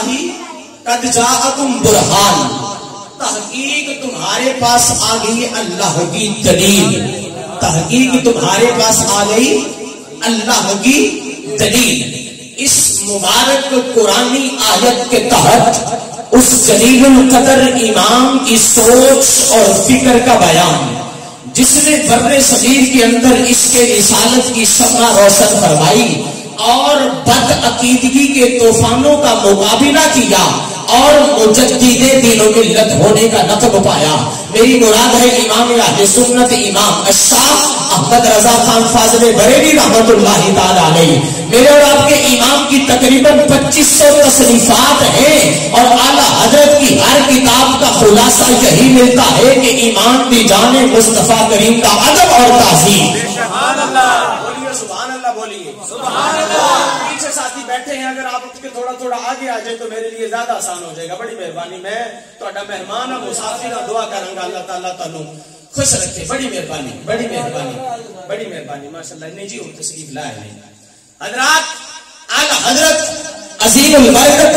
اللہ قد جاءکم برہان، تحقیق تمہارے پاس آ گئی اللہ کی دلیل، تحقیق تمہارے پاس آ گئی اللہ کی دلیل۔ اس مبارک قرآنی آیت کے تحت اس جلیل القدر امام کی سوچ اور فکر کا بیان، جس نے بر صغیر کے اندر اس کے رسالت کی شمع روشن فرمائی اور بد عقیدگی کے طوفانوں کا مقابلہ کیا اور مجدد دین و ملت ہونے کا نقب پایا۔ میری مراد ہے امام اہل سنت امام الشاہ احمد رضا خان فاضل بریلوی رحمۃ اللہ تعالی علیہ۔ میرے اور آپ کے امام کی تقریباً 2500 تصنیفات ہیں اور اعلیٰ حضرت کی ہر کتاب کا خلاصہ یہی ملتا ہے کہ ایمان بھی جان مصطفیٰ کریم کا ادب اور تعظیم۔ سبحان اللہ، بولیے سبحان اللہ، بولیے سبحان اللہ۔ پیچھے ساتھی بیٹھے ہیں، اگر آپ اٹھ کے تھوڑا تھوڑا آگے آ جائیں تو میرے لیے زیادہ آسان ہو جائے گا۔ بڑی مہربانی، میں تہاڈا مہمان ہاں، مسافر ہاں، دعا کروں گا اللہ تعالیٰ تعالیٰ خوش رکھے۔ بڑی مہربانی، بڑی مہربانی، بڑی مہربانی، ماشاءاللہ۔ نہیں جی وہ تشریف لائے نہیں حضرات، اعلی حضرت عظیم البرکت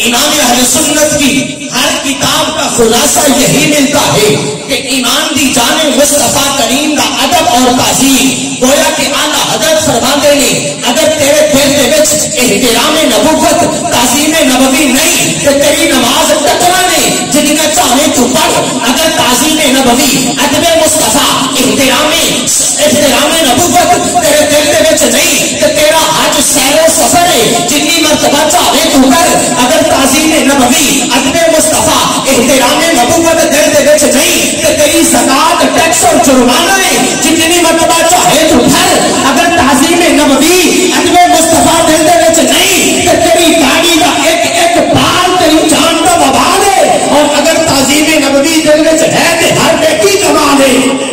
امام اہل سنت کی ہر کتاب کا خلاصہ یہی ملتا ہے کہ ایمان دی جان مصطفیٰ کریم کا ادب اور تعظیم۔ گویا کہ اعلی حضرت فرماتے نے اگر تیرے دل دے وچ احترام نبوت تعظیم نبوی نہیں تے تیری نماز ٹکرا نے جن کا چاہے تو پڑھ۔ اگر تعظیم نبوی ادب مصطفیٰ احترام نبوت تیرے دل دے وچ نہیں تے تیرا حج سیر و سفر ہے جتنی مرتبہ چاہے تو کر۔ اگر تعظیم نبوی ادب مصطفیٰ احترام نبوت دل دے وچ نہیں تے تیری زکات ٹیکس اور جرمانہ ہے جتنی مرتبہ چاہے تو بھر۔ اگر تعظیم نبوی ادب مصطفیٰ دل دے وچ نہیں تے تیری گاڑی دا ایک ایک بال تیری جان کا وبال ہے، اور اگر تعظیم نبوی دل وچ ہے تے ہر بیٹی کمال ہے۔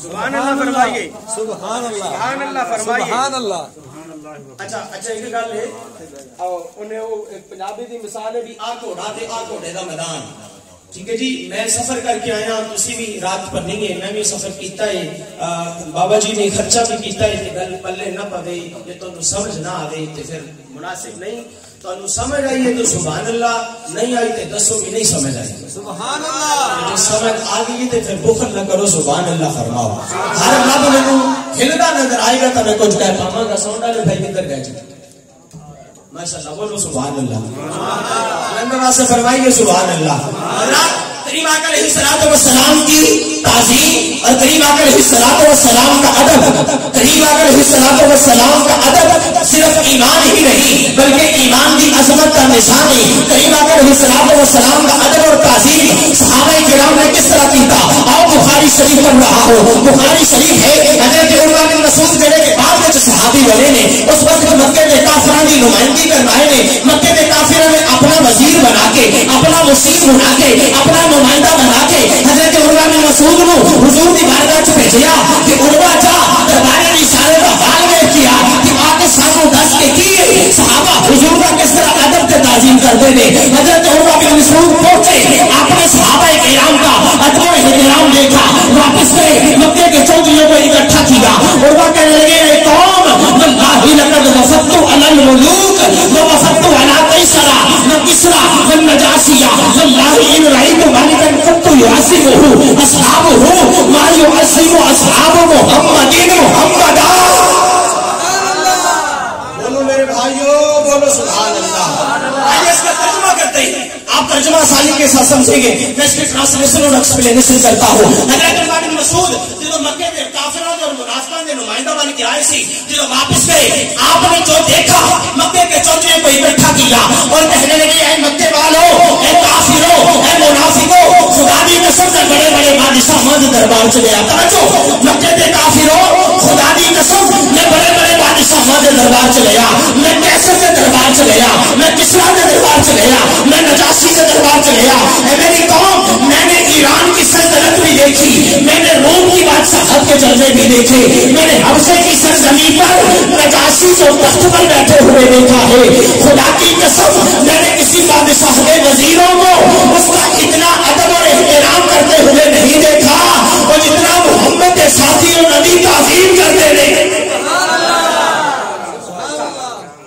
سبحان اللہ فرمائیے، سبحان اللہ، سبحان اللہ فرمائیے، سبحان اللہ۔ اچھا ایک گل ہے، انہیں وہ پنجابی دی مثال ہے بھی آ گھوڑا تے آ گھوڑے دا میدان۔ ٹھیک ہے جی، میں سفر کر کے آیا، تسی بھی رات پر نہیں ہے، میں بھی سفر کیتا ہے، بابا جی نے خرچہ بھی کیتا ہے، گل پلے نہ پوے جے تانوں سمجھ نہ آوے تے پھر مناسب نہیں۔ تانوں سمجھ آئی ہے تو سبحان اللہ، نہیں آئی تے دسو بھی نہیں سمجھ آئی۔ سبحان اللہ۔ جو سمجھ آ گئی تے پھر بخل نہ کرو، سبحان اللہ فرماؤ۔ ہر رب مینوں ہلدا نظر آئے گا تو میں کچھ کہہ پاواں گا، سونڈا نے بھائی کدھر گئے جی؟ ماشاءاللہ، بولو سبحان اللہ۔ اندر سے فرمائیے سبحان اللہ۔ کریم آقا علیہ الصلوۃ والسلام کی تعظیم اور کریم آقا علیہ الصلوۃ والسلام کا ادب، کریم آقا علیہ الصلوۃ والسلام کا ادب صرف ایمان ہی نہیں بلکہ ایمان کی عظمت کا نشان ہے۔ کریم آقا علیہ الصلوۃ والسلام کا ادب اور تعظیم صحابہ کرام نے کس طرح کیتا؟ آؤ بخاری شریف پڑھ رہا ہو، بخاری شریف ہے حضرت عروہ بن مسعود جڑے کے بعد وچ صحابی بنے نے، اس وقت مکے کے کافراں دی نمائندگی کرنائے نے، مکے کے کافراں نے اپنا وزیر بنا کے، اپنا مشیر بنا کے، اپنا نمائندہ بنا کے حضرت عروہ بن مسعود کو حضور کی بارگاہ وچ بھیجیا کہ عروہ جا دربار رسالے کا حال میں کیا کہ آ کے سانو دس کے کی صحابہ حضور کا کس طرح ادب تے تعظیم کرتے ہیں۔ حضرت عروہ بن مسعود پہنچے، اپنے صحابہ کرام کا ادب و احترام دیکھا، واپس گئے، مکے کے چودھریوں کو اکٹھا کیا۔ عروہ کہنے لگے اے قوم واللہ لقد وفدت علی الملوک ووفدت علی قیصر وکسری والنجاشی واللہ ان رأیت ملکا قط یعظمہ اصحابہ ما یعظم اصحاب محمد محمدا۔ بولو میرے بھائیو، بولو سبحان اللہ۔ آئیے اس کا ترجمہ کرتے ہیں، آپ ترجمہ آسانی کے ساتھ سمجھیں گے، میں اس کی ٹرانسلیشن اور ایکسپلینیشن کرتا ہوں۔ حضرت عروہ بن مسعود جب مکے کے کافروں اور منافقوں کے نمائندہ بن کے آئے سی، جب واپس گئے آپ نے جو دیکھا مکے کے چودھریوں کو اکٹھا کیا اور کہنے لگے اے مکے والوں، اے کافروں، اے منافقوں، خدا دی قسم سے بڑے بڑے بادشاہ مد دربار چ گیا۔ توجہ، مکے کے کافروں، خدا دی قسم میں بڑے بڑے بادشاہ مد دربار چ گیا، میں کیسر کے دربار چ گیا، میں کسریٰ کے دربار چ گیا، میں نجاشی کے دربار چ گیا۔ اے میری قوم، میں نے ایران کی سلطنت بھی دیکھی، میں نے روم کی بادشاہت کے جلوے بھی دیکھے، میں نے حبشے کی سرزمین پر نجاشی جو تخت پر بیٹھے ہوئے دیکھا ہے۔ خدا کی قسم میں نے کسی بادشاہ کے وزیروں کو اس کا اتنا ادب اور احترام کرتے ہوئے نہیں دیکھا اور جتنا محمد کے ساتھی اور نبی تعظیم کرتے ہیں۔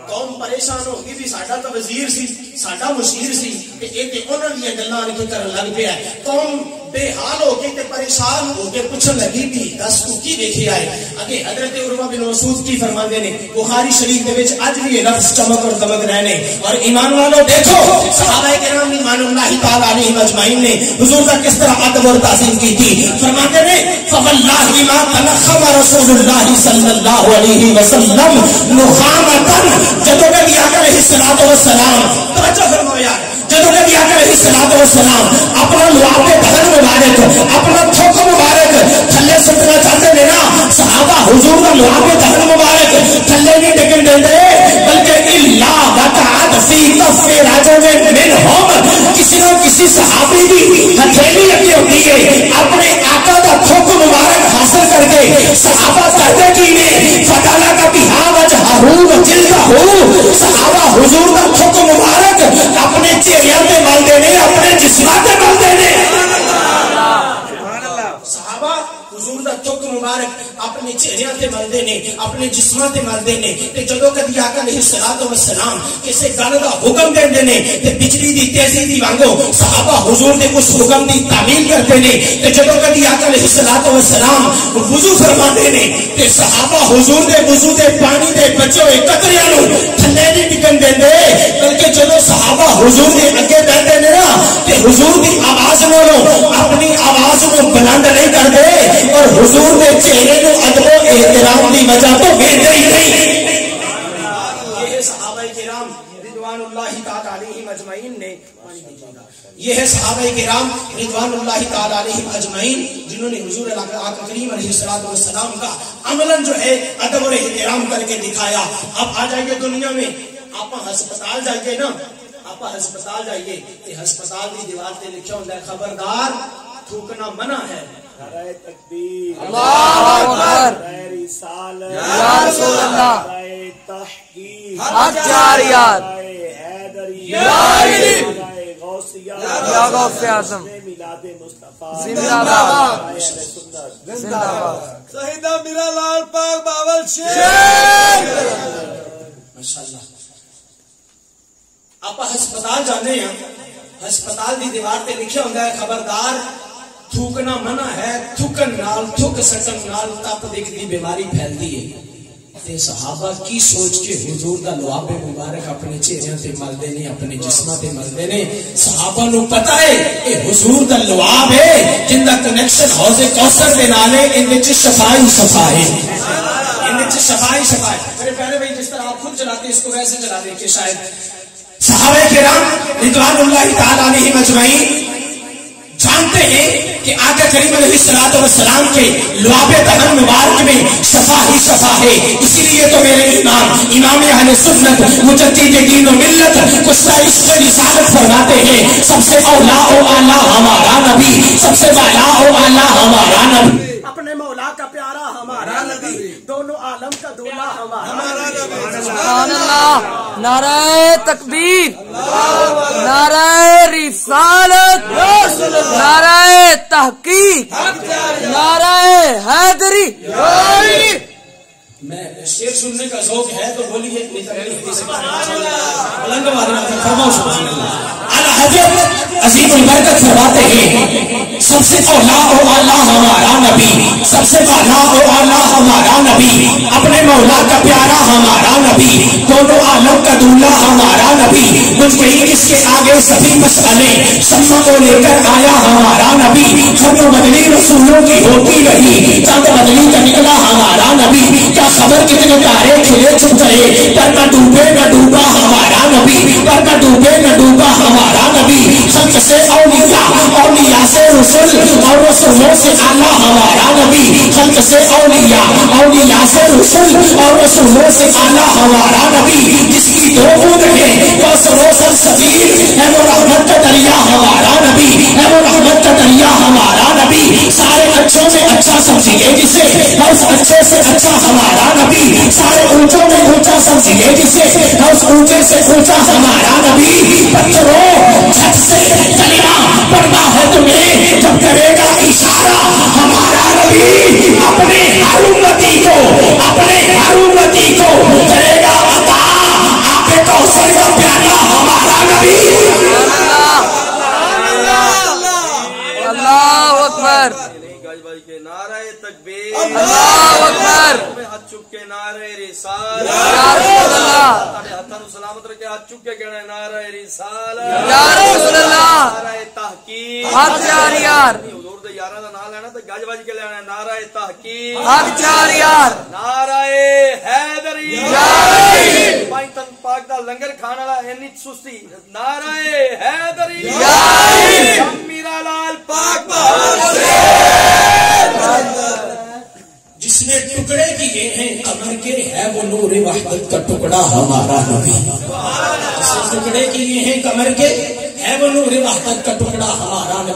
قوم پریشان ہوگی بھی ساڈا دا وزیر سی ساڈا مشیر سی تے اے تے انہاں دی گلاں آن کے کرن لگ پیا ہے. قوم بے حال ہو کے تے پریشان ہو کے پوچھن لگی بھی دس تو کی دیکھے آئے. اگے حضرت عروہ بن مسعود کی فرماندے نے بخاری شریف دے وچ اج بھی یہ لفظ چمک اور دمک رہے نے. اور ایمان والو دیکھو صحابہ کرام ایمان اللہ تعالی علیہم اجمعین نے حضور کا کس طرح ادب اور تعظیم کی تھی. فرماتے نے فواللہ ما تنخم رسول اللہ صلی اللہ علیہ وسلم نخامتن. جدوں کہ آقا علیہ الصلوۃ والسلام توجہ فرماؤ یار, جدوں کہ آقا علیہ الصلوۃ والسلام اپنا لعاب بدن مبارک اپنا تھوک مبارک تھلے سٹنا چاہتے نے نا, صحابہ حضور کا لعاب بدن مبارک تھلے نہیں ڈگن دیندے بلکہ الا وقعت فی کف رجل منهم, کسی نہ کسی صحابی کی ہتھیلی لگی ہوتی ہے اپنے آقا کا تھوک مبارک حاصل کر کے صحابہ کرتے کی نے فتالا کا بہا وجہہ جلدہ ہو. صحابہ حضور کا تھوک مبارک اپنے چہریاں تے مل دینے اپنے جسماں تے مل دینے. صحابہ حضور دا تھوک مبارک اپنے چہریاں تے مل دینے اپنے جسماں تے مل دینے. تے جدوں کدی آقا علیہ الصلوۃ والسلام کسے گل دا حکم دیندے نے تے بجلی دی تیزی دی وانگو صحابہ حضور دے اس حکم دی تعمیل کرتے نے. تے جدوں کدی آقا علیہ الصلوۃ والسلام وضو فرماندے نے تے صحابہ حضور دے وضو دے پانی دے بچے ہوئے قطریاں نو تھلے نہیں ڈگن دیندے بلکہ جدوں صحابہ حضور دے اگے بیٹھے نے نا تے حضور دی آواز نالوں اپنی آواز نو بلند نہیں کردے اور حضور دے چہرے نو ادب و احترام دی وجہ تو ویندے ہی نہیں. یہ صحابہ کرام رضوان اللہ تعالی علیہم اجمعین نے, یہ ہے صحابہ کرام رضوان اللہ تعالی علیہم اجمعین جنہوں نے حضور آقا کریم علیہ الصلوۃ والسلام کا عملاً جو ہے ادب اور احترام کر کے دکھایا. اب آ جائیے دنیا میں آپ ہسپتال جائیے نا, آپ ہسپتال جائیے تے ہسپتال کی دیوار تے لکھا ہوتا ہے خبردار تھوکنا منع ہے. نعرہ تکبیر, اللہ اکبر, نعرہ رسالت, یا رسول اللہ, نعرہ تحقیق, حق جاریات, نعرہ حیدری, یا علی, نعرہ غوثیہ, یا غوث اعظم, میلاد مصطفیٰ, زندہ باد, اہل سنت زندہ باد, شہیدہ میرا لال پاک باول شیر. ماشاءاللہ. آپ ہسپتال جانے ہیں, ہسپتال دی دیوار تے لکھا ہوتا ہے خبردار تھوکنا منع ہے, تھکن نال تھک سٹن نال تپ دیکھ دی بیماری پھیلتی ہے. تے صحابہ کی سوچ کے حضور دا لعاب مبارک اپنے چہریاں تے ملدے نے اپنے جسماں تے ملدے نے. صحابہ نو پتہ ہے کہ حضور دا لعاب ہے جن دا کنیکشن حوض کوثر دے نال ہے, ان وچ شفا ہی شفا ہے, ان وچ شفا ہی شفا ہے. میرے پیارے بھائی جس طرح آپ خود چلاتے اس کو ویسے چلا دیں کہ شاید صحابہ کرام رضوان اللہ تعالی علیہم اجمعین جانتے ہیں کہ آقا کریم علیہ الصلوۃ والسلام کے لعاب دہن مبارک میں شفا ہی شفا ہے. اسی لیے تو میرے امام اہل سنت مجدد دین و ملت قصہ عشق رسالت فرماتے ہیں سب سے اولا و اعلیٰ ہمارا نبی, سب سے بالا و اعلیٰ ہمارا نبی, اپنے مولا کا پیارا ہمارا نبی, دونوں عالم کا دولا ہمارا نبی. سبحان اللہ, نعرہ تکبیر, نعرہ رسالت, نعرہ تحقیق, نعرہ حیدری. میں شعر سننے کا ذوق ہے تو بولیے بلند آواز میں فرماؤ سبحان اللہ. حضرت عظیم البرکت فرماتے ہیں سب سے اولا و اعلیٰ ہمارا نبی, سب سے بالا و اعلیٰ ہمارا نبی, اپنے مولا کا پیارا ہمارا نبی, دونوں عالم کا دولا ہمارا نبی, مجھ گئی اس کے آگے سبھی مسئلے شمع کو لے کر آیا ہمارا نبی, خط بدلی رسولوں کی ہوتی رہی چند بدلی کا نکلا ہمارا نبی, کیا خبر کتنے تارے کھلے چھپ گئے پر نہ ڈوبے نہ ڈوبا ہمارا نبی, پر نہ ڈوبے نہ ڈوبا ہمارا نبی, خلق سے اولیاء, اولیاء سے رسول اور رسولوں سے اعلیٰ ہمارا نبی, خلق سے اولیاء, اولیاء سے رسول اور رسولوں سے اعلیٰ ہمارا نبی, جس کی دو بوند ہے کوثر و سلسبیل ہے وہ رحمت کا دریا ہمارا نبی, ہے وہ رحمت کا دریا ہمارا نبی, سارے اچھوں میں اچھا سمجھیے جسے, ہر اچھے سے اچھا ہمارا نبی, سارے اونچوں میں اونچا سمجھیے جسے, ہر اونچے سے اونچا ہمارا نبی. پتھروں جھٹ سے کلمہ پڑھنا ہے تمہیں جب کرے گا اشارہ ہمارا نبی, اپنے ہر امتی کو, اپنے ہر امتی کو کرے گا عطا آب کوثر کا پیالہ اللہ اکبر نعرہ تکبیر اللہ اکبر ہاتھ چک کے نعرہ رسالت یا رسول اللہ ہاتھوں سلامت رکھ کے ہاتھ چک کے کہنا نعرہ رسالت یا رسول اللہ نعرہ تحقیق حق یار یار حضور دے یاراں دا نام لینا تے گج بج کے لینا نعرہ تحقیق حق یار یار نعرہ حیدری پاکستان پاک دا لنگر کھانے والا اینی سستی نعرہ حیدری میرا لال پاک بہادر جس نے ٹکڑے کیے ہیں کمر کے ہے وہ نور وحدت کا ٹکڑا ہمارا نبی. جس نے ٹکڑے کیے ہیں کمر کے ہے وہ نور وحدت کا ٹکڑا ہمارا نبی.